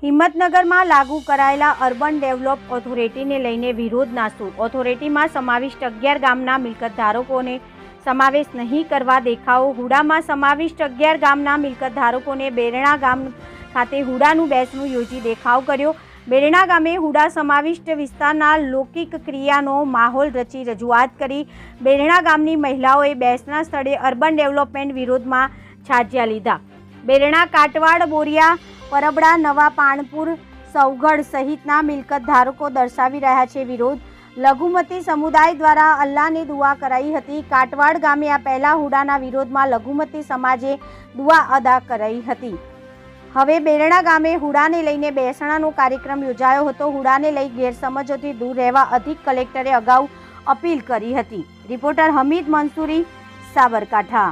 હિંમતનગરમાં લાગુ કરાયેલા urban develop ઓથોરિટીને લઈને વિરોધના સૂર। ઓથોરિટીમાં સમાવિષ્ટ 11 ગામના મિલકત ધારકોને સમાવેશ નહીં કરવા દેખાવો। હુડામાં સમાવિષ્ટ 11 ગામના મિલકત ધારકોને બેરણા ગામ ખાતે હુડાનું બેસણું યોજી દેખાવ કર્યો। બેરણા ગામે હુડા સમાવિષ્ટ વિસ્તારના લૌકિક ક્રિયાનો માહોલ રચી રજૂઆત કરી। બેરણા ગામની મહિલાઓએ બેસણા સ્થળે અર્બન ડેવલપમેન્ટ વિરોધમાં છાજ્યા લીધા। બેરણા, કાટવાડ, બોરિયા, પરબડા, નવા પાણપુર, સૌગઢ સહિતના મિલકત ધારકો દર્શાવી રહ્યા છે વિરોધ। લઘુમતી સમુદાય દ્વારા અલ્લાહને દુઆ કરાઈ હતી। કાટવાડ ગામે આ પહેલા હુડાના વિરોધમાં લઘુમતી સમાજે દુઆ અદા કરાઈ હતી। હવે બેરણા ગામે હુડાને લઈને બેસણાનો કાર્યક્રમ યોજાયો હતો। હુડાને લઈ ગેરસમજોથી દૂર રહેવા અધિક કલેક્ટરે અગાઉ અપીલ કરી હતી। રિપોર્ટર હમીદ મંસૂરી, સાબરકાંઠા।